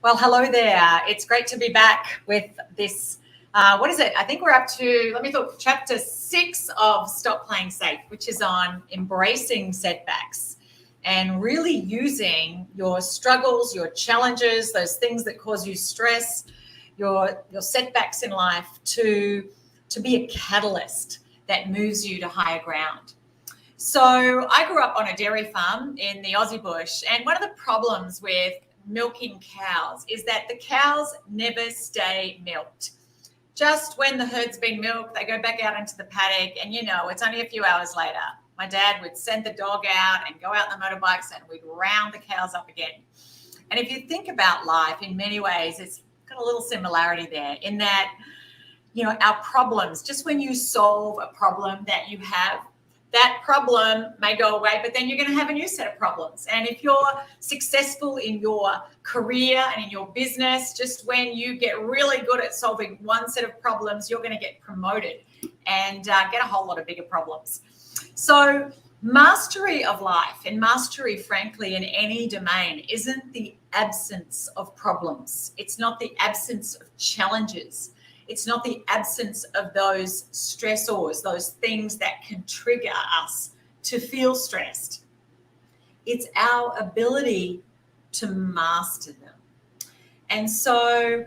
Well, hello there. It's great to be back with this. What is it? I think we're up to, let me look, chapter 6 of Stop Playing Safe, which is on embracing setbacks and really using your struggles, your challenges, those things that cause you stress, your setbacks in life to be a catalyst that moves you to higher ground. So I grew up on a dairy farm in the Aussie bush, and one of the problems with milking cows is that the cows never stay milked. Just when the herd's been milked, they go back out into the paddock, and it's only a few hours later. My dad would send the dog out and go out on the motorbikes, and we'd round the cows up again. And if you think about life, in many ways, it's got a little similarity there in that, our problems, just when you solve a problem that you have, that problem may go away, but then you're going to have a new set of problems. And if you're successful in your career and in your business, just when you get really good at solving one set of problems, you're going to get promoted and get a whole lot of bigger problems. So mastery of life and mastery, frankly, in any domain isn't the absence of problems. It's not the absence of challenges. It's not the absence of those stressors, those things that can trigger us to feel stressed. It's our ability to master them. And so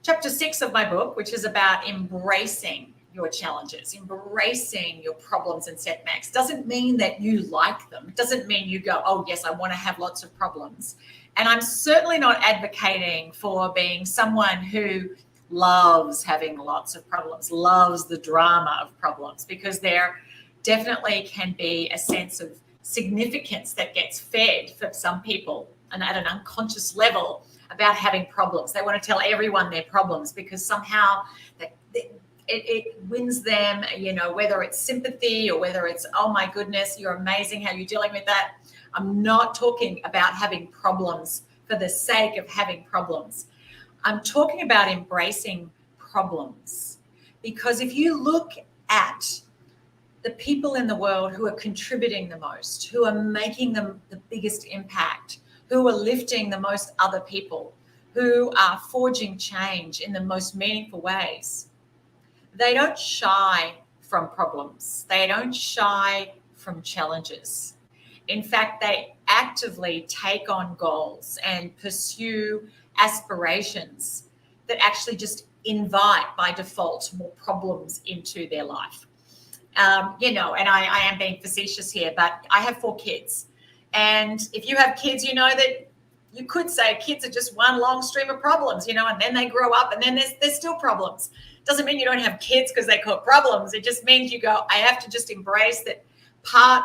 chapter 6 of my book, which is about embracing your challenges, embracing your problems and setbacks, doesn't mean that you like them. It doesn't mean you go, oh, yes, I want to have lots of problems. And I'm certainly not advocating for being someone who loves having lots of problems, loves the drama of problems, because there definitely can be a sense of significance that gets fed for some people and at an unconscious level about having problems. They want to tell everyone their problems because somehow it wins them, whether it's sympathy or whether it's, oh my goodness, you're amazing, how you're dealing with that. I'm not talking about having problems for the sake of having problems. I'm talking about embracing problems, because if you look at the people in the world who are contributing the most, who are making the biggest impact, who are lifting the most other people, who are forging change in the most meaningful ways, they don't shy from problems. They don't shy from challenges. In fact, they actively take on goals and pursue aspirations that actually just invite by default more problems into their life. And I am being facetious here, but I have 4 kids. And if you have kids, you know that you could say kids are just one long stream of problems, and then they grow up and then there's still problems. Doesn't mean you don't have kids because they cause problems. It just means you go, I have to just embrace that part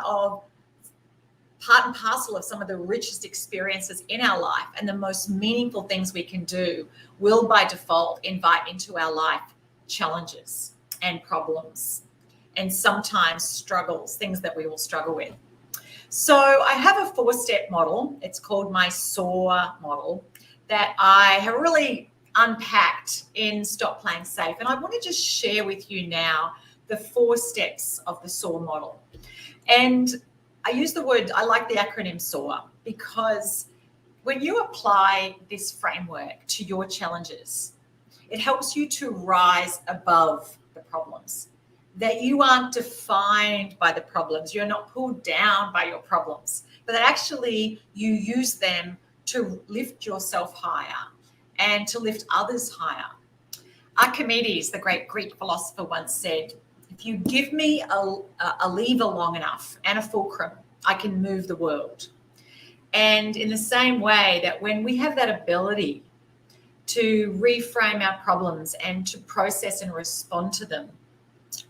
and parcel of some of the richest experiences in our life and the most meaningful things we can do will by default invite into our life challenges and problems and sometimes struggles, things that we will struggle with. So I have a 4-step model. It's called my SOAR model that I have really unpacked in Stop Playing Safe. And I want to just share with you now the 4 steps of the SOAR model. And I like the acronym SOAR because when you apply this framework to your challenges, it helps you to rise above the problems, that you aren't defined by the problems. You're not pulled down by your problems, but that actually you use them to lift yourself higher and to lift others higher. Archimedes, the great Greek philosopher, once said, if you give me a lever long enough and a fulcrum, I can move the world. And in the same way that when we have that ability to reframe our problems and to process and respond to them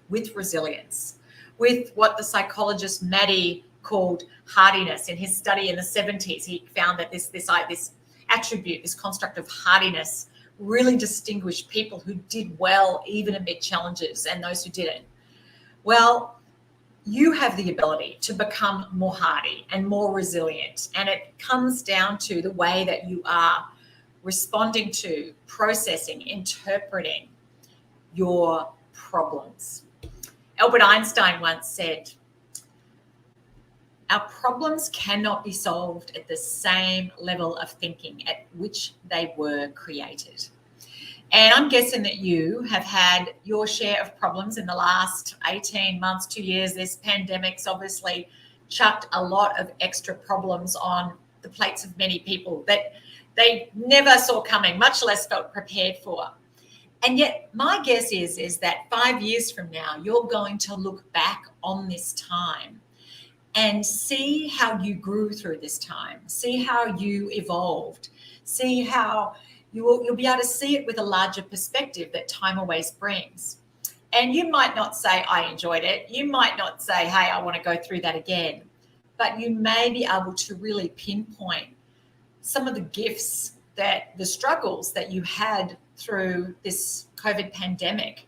with resilience, with what the psychologist Maddie called hardiness. In his study in the 70s, he found that this attribute, this construct of hardiness, really distinguished people who did well even amid challenges and those who didn't. Well, you have the ability to become more hardy and more resilient. And it comes down to the way that you are responding to, processing, interpreting your problems. Albert Einstein once said, Our problems cannot be solved at the same level of thinking at which they were created. And I'm guessing that you have had your share of problems in the last 18 months, 2 years. This pandemic's obviously chucked a lot of extra problems on the plates of many people that they never saw coming, much less felt prepared for. And yet my guess is that 5 years from now, you're going to look back on this time and see how you grew through this time, see how you evolved, see how you'll be able to see it with a larger perspective that time always brings. And you might not say, I enjoyed it. You might not say, hey, I want to go through that again. But you may be able to really pinpoint some of the gifts that the struggles that you had through this COVID pandemic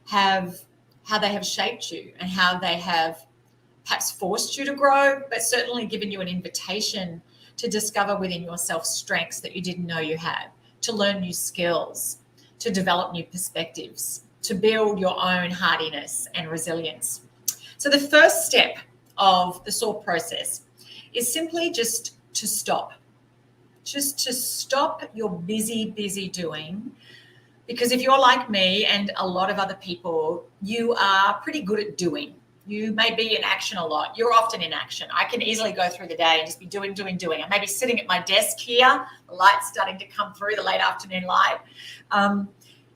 how they have shaped you and how they have perhaps forced you to grow, but certainly given you an invitation to discover within yourself strengths that you didn't know you had, to learn new skills, to develop new perspectives, to build your own hardiness and resilience. So the first step of the SOAR process is simply just to stop. Just to stop your busy doing. Because if you're like me and a lot of other people, you are pretty good at doing. You may be in action a lot. You're often in action. I can easily go through the day and just be doing. I may be sitting at my desk here, the light's starting to come through, the late afternoon light.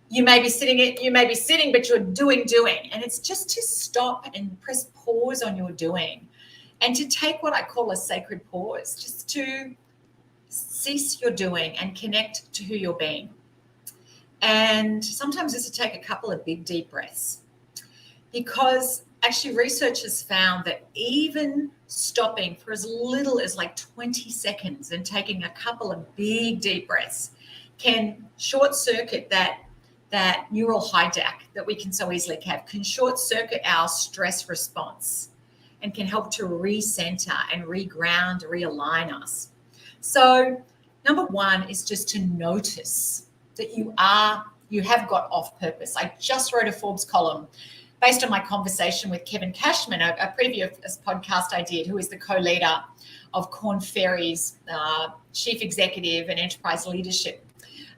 You may be sitting, but you're doing. And it's just to stop and press pause on your doing and to take what I call a sacred pause, just to cease your doing and connect to who you're being. And sometimes just to take a couple of big, deep breaths, because actually research has found that even stopping for as little as like 20 seconds and taking a couple of big, deep breaths can short circuit that neural hijack that we can so easily have, can short circuit our stress response and can help to recenter and reground, realign us. So number one is just to notice that you have got off purpose. I just wrote a Forbes column based on my conversation with Kevin Cashman, a previous podcast I did, who is the co-leader of Korn Ferry's chief executive and enterprise leadership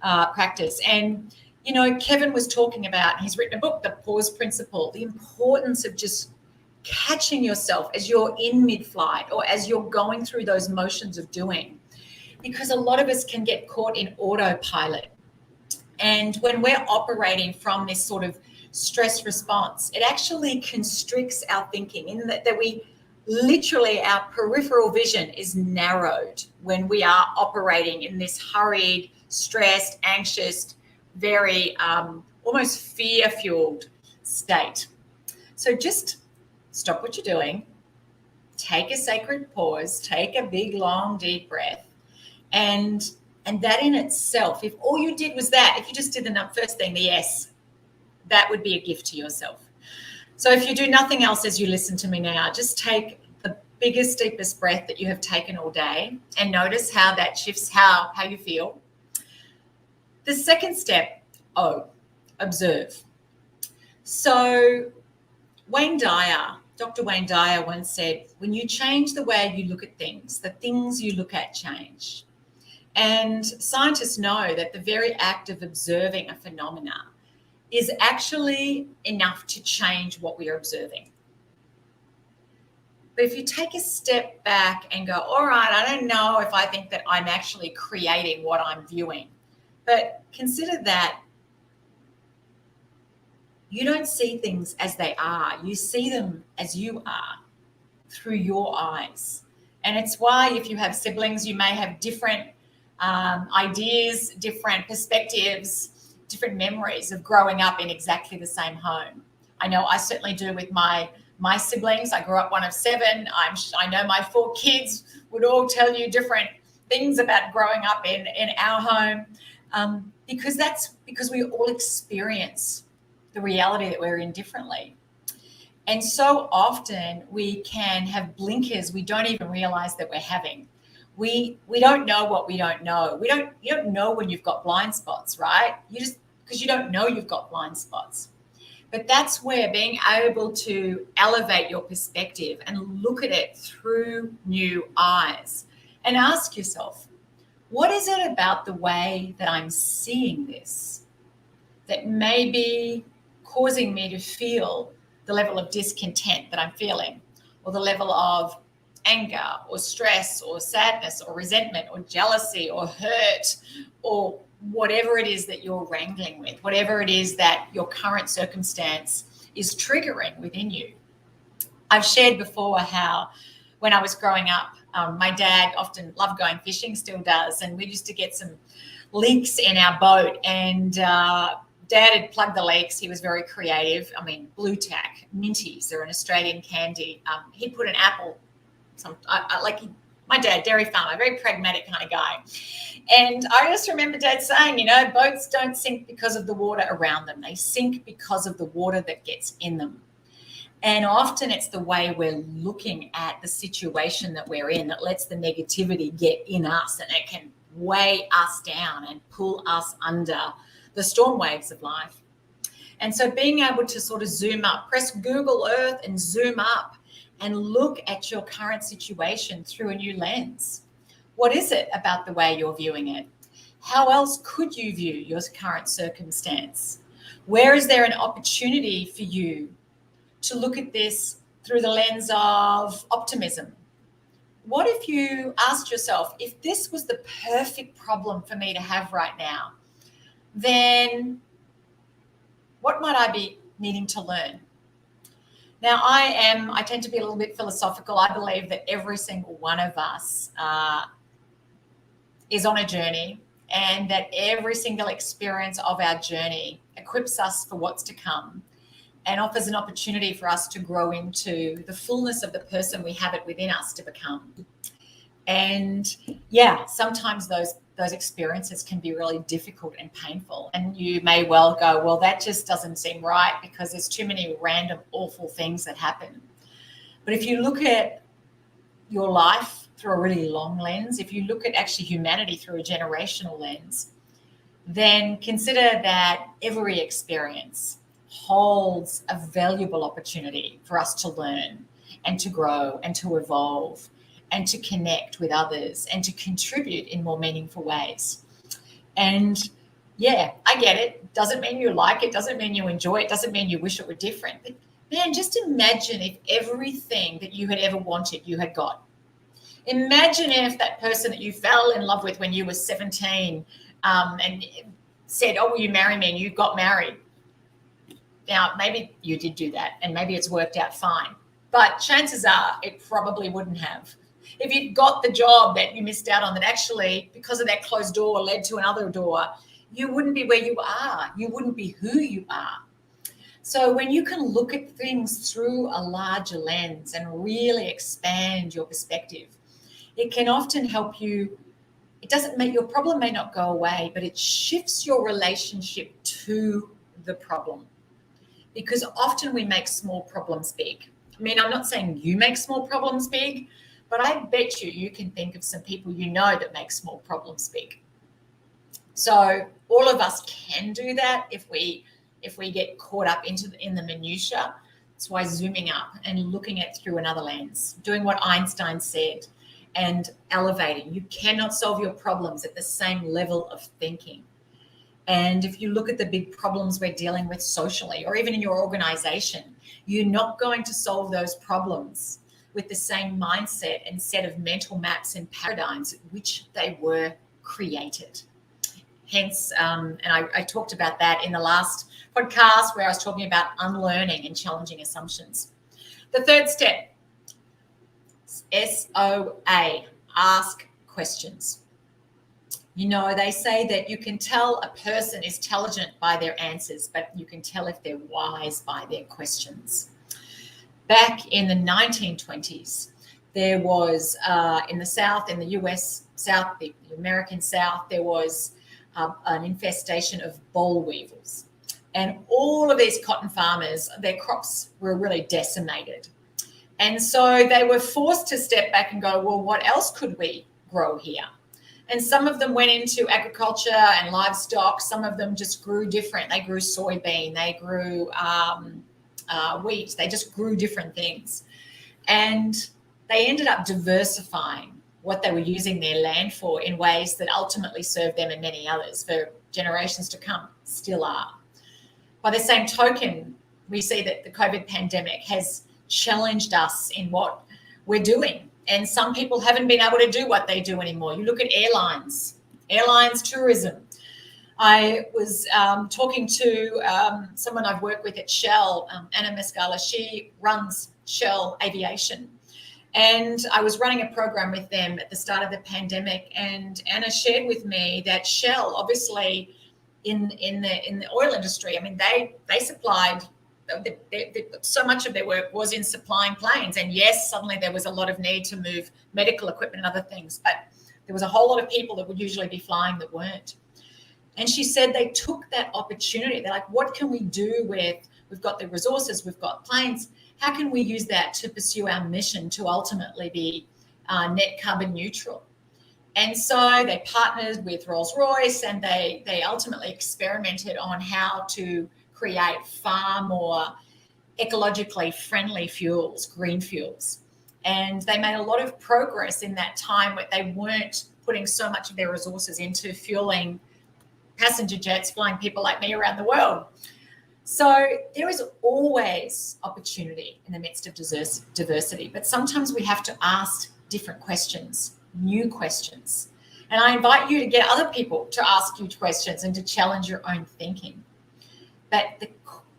practice. And, you know, Kevin was talking about, he's written a book, The Pause Principle, the importance of just catching yourself as you're in mid-flight or as you're going through those motions of doing, because a lot of us can get caught in autopilot. And when we're operating from this sort of stress response, it actually constricts our thinking in that we literally, our peripheral vision is narrowed when we are operating in this hurried, stressed, anxious, very almost fear-fueled state. So just stop what you're doing, take a sacred pause, take a big, long, deep breath, and that in itself, if all you did was that, if you just did the first thing, the yes, that would be a gift to yourself. So if you do nothing else as you listen to me now, just take the biggest, deepest breath that you have taken all day and notice how that shifts how you feel. The second step, observe. So Dr. Wayne Dyer once said, when you change the way you look at things, the things you look at change. And scientists know that the very act of observing a phenomena is actually enough to change what we are observing. But if you take a step back and go, all right, I don't know if I think that I'm actually creating what I'm viewing, but consider that you don't see things as they are. You see them as you are through your eyes. And it's why if you have siblings, you may have different ideas, different perspectives, different memories of growing up in exactly the same home. I know I certainly do with my siblings. I grew up one of 7. I know my 4 kids would all tell you different things about growing up in our home, because we all experience the reality that we're in differently. And so often we can have blinkers we don't even realize that we're having. We don't know what we don't know. You don't know when you've got blind spots, right? Because you don't know you've got blind spots. But that's where being able to elevate your perspective and look at it through new eyes and ask yourself, what is it about the way that I'm seeing this that may be causing me to feel the level of discontent that I'm feeling, or the level of anger or stress or sadness or resentment or jealousy or hurt, or whatever it is that you're wrangling with, whatever it is that your current circumstance is triggering within you. I've shared before how when I was growing up, my dad often loved going fishing, still does, and we used to get some leaks in our boat, and Dad had plugged the leaks. He was very creative. I mean, Blue Tack, Minties, they're an Australian candy. He put an apple, my dad, dairy farmer, very pragmatic kind of guy. And I just remember Dad saying, boats don't sink because of the water around them. They sink because of the water that gets in them. And often it's the way we're looking at the situation that we're in that lets the negativity get in us, and it can weigh us down and pull us under the storm waves of life. And so being able to sort of zoom up, press Google Earth and zoom up and look at your current situation through a new lens. What is it about the way you're viewing it? How else could you view your current circumstance? Where is there an opportunity for you to look at this through the lens of optimism? What if you asked yourself, if this was the perfect problem for me to have right now, then what might I be needing to learn? Now, I tend to be a little bit philosophical. I believe that every single one of us is on a journey, and that every single experience of our journey equips us for what's to come and offers an opportunity for us to grow into the fullness of the person we have it within us to become. And yeah, sometimes those experiences can be really difficult and painful. And you may well go, well, that just doesn't seem right because there's too many random, awful things that happen. But if you look at your life through a really long lens, if you look at actually humanity through a generational lens, then consider that every experience holds a valuable opportunity for us to learn and to grow and to evolve and to connect with others and to contribute in more meaningful ways. And yeah, I get it. Doesn't mean you like it, doesn't mean you enjoy it, doesn't mean you wish it were different. But man, just imagine if everything that you had ever wanted, you had got. Imagine if that person that you fell in love with when you were 17 and said, oh, will you marry me? And you got married. Now, maybe you did do that and maybe it's worked out fine. But chances are it probably wouldn't have. If you'd got the job that you missed out on that actually, because of that closed door, led to another door, you wouldn't be where you are. You wouldn't be who you are. So when you can look at things through a larger lens and really expand your perspective, it can often help you. It doesn't make your problem may not go away, but it shifts your relationship to the problem. Because often we make small problems big. I mean, I'm not saying you make small problems big, but I bet you can think of some people you know that make small problems big. So all of us can do that if we get caught up in the minutiae. That's why zooming up and looking at it through another lens, doing what Einstein said and elevating. You cannot solve your problems at the same level of thinking. And if you look at the big problems we're dealing with socially or even in your organization, you're not going to solve those problems with the same mindset and set of mental maps and paradigms at which they were created. Hence, and I talked about that in the last podcast where I was talking about unlearning and challenging assumptions. The third step, SOA, ask questions. You know, they say that you can tell a person is intelligent by their answers, but you can tell if they're wise by their questions. Back in the 1920s, there was in the South, in the US South, the American South, there was an infestation of boll weevils. And all of these cotton farmers, their crops were really decimated. And so they were forced to step back and go, well, what else could we grow here? And some of them went into agriculture and livestock. Some of them just grew different. They grew soybean, they grew wheat, they just grew different things. And they ended up diversifying what they were using their land for in ways that ultimately served them and many others for generations to come, still are. By the same token, we see that the COVID pandemic has challenged us in what we're doing. And some people haven't been able to do what they do anymore. You look at airlines, tourism. I was talking to someone I've worked with at Shell, Anna Mescala. She runs Shell Aviation. And I was running a program with them at the start of the pandemic, and Anna shared with me that Shell, obviously, in the oil industry, I mean, they supplied. So much of their work was in supplying planes, and yes, suddenly there was a lot of need to move medical equipment and other things, but there was a whole lot of people that would usually be flying that weren't. And she said they took that opportunity. They're like, what can we do with, we've got the resources, we've got planes, how can we use that to pursue our mission to ultimately be net carbon neutral? And so they partnered with Rolls-Royce, and they ultimately experimented on how to create far more ecologically friendly fuels, green fuels. And they made a lot of progress in that time where they weren't putting so much of their resources into fueling passenger jets flying people like me around the world. So there is always opportunity in the midst of diversity, but sometimes we have to ask different questions, new questions. And I invite you to get other people to ask you questions and to challenge your own thinking. But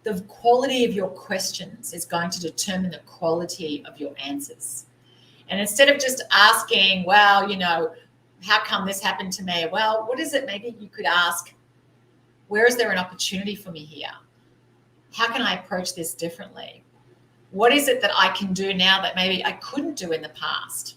the quality of your questions is going to determine the quality of your answers. And instead of just asking, well, how come this happened to me? Well, what is it? Maybe you could ask, where is there an opportunity for me here? How can I approach this differently? What is it that I can do now that maybe I couldn't do in the past?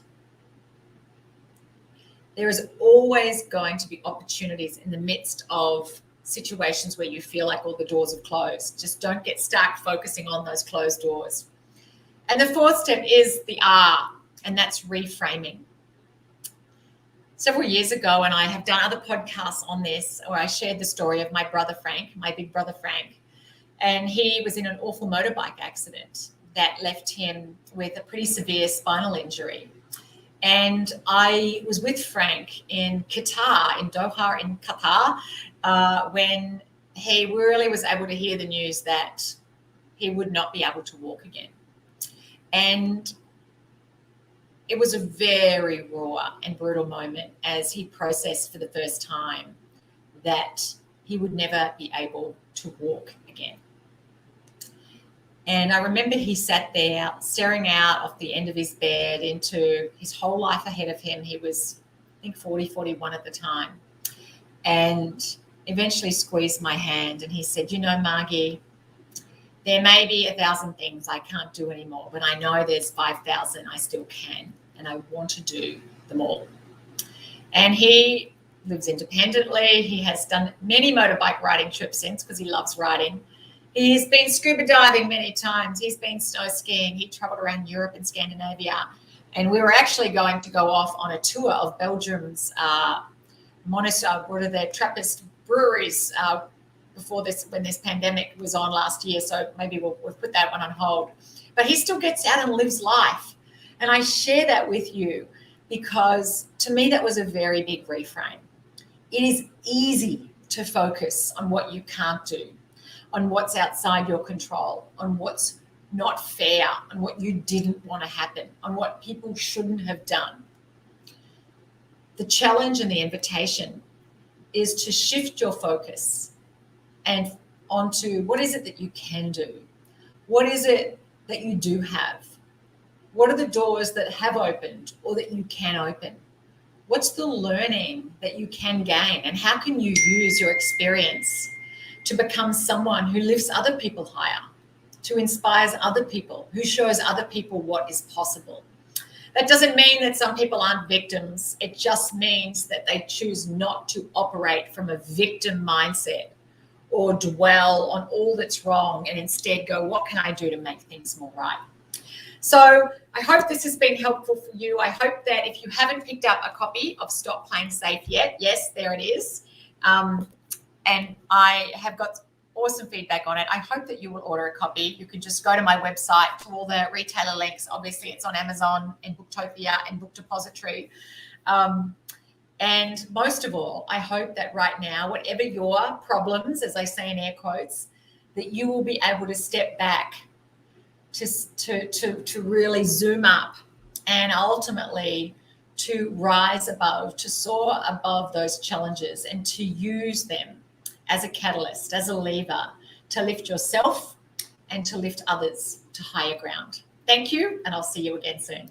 There is always going to be opportunities in the midst of situations where you feel like all the doors have closed. Just don't get stuck focusing on those closed doors. And the fourth step is the R, and that's reframing. Several years ago, and I have done other podcasts on this, where I shared the story of my brother Frank, my big brother Frank, and he was in an awful motorbike accident that left him with a pretty severe spinal injury. And I was with Frank in Qatar, in Doha, in Qatar, when he really was able to hear the news that he would not be able to walk again. And it was a very raw and brutal moment as he processed for the first time that he would never be able to walk again. And I remember he sat there staring out of the end of his bed into his whole life ahead of him. He was, I think, 40, 41 at the time. And eventually squeezed my hand and he said, Margie, there may be 1,000 things I can't do anymore, but I know there's 5,000 I still can, and I want to do them all. And he lives independently. He has done many motorbike riding trips since because he loves riding. He's been scuba diving many times. He's been snow skiing. He traveled around Europe and Scandinavia. And we were actually going to go off on a tour of Belgium's what are the Trappist breweries before this, when this pandemic was on last year. So maybe we'll put that one on hold. But he still gets out and lives life. And I share that with you because to me that was a very big reframe. It is easy to focus on what you can't do, on what's outside your control, on what's not fair, on what you didn't want to happen, on what people shouldn't have done. The challenge and the invitation is to shift your focus and onto what is it that you can do? What is it that you do have? What are the doors that have opened or that you can open? What's the learning that you can gain? And how can you use your experience to become someone who lifts other people higher, to inspires other people, who shows other people what is possible? That doesn't mean that some people aren't victims. It just means that they choose not to operate from a victim mindset or dwell on all that's wrong and instead go, what can I do to make things more right? So I hope this has been helpful for you. I hope that if you haven't picked up a copy of Stop Playing Safe yet, yes, there it is. And I have got awesome feedback on it. I hope that you will order a copy. You can just go to my website to all the retailer links. Obviously, it's on Amazon and Booktopia and Book Depository. And most of all, I hope that right now, whatever your problems, as I say in air quotes, that you will be able to step back to really zoom up and ultimately to rise above, to soar above those challenges and to use them as a catalyst, as a lever to lift yourself and to lift others to higher ground. Thank you, and I'll see you again soon.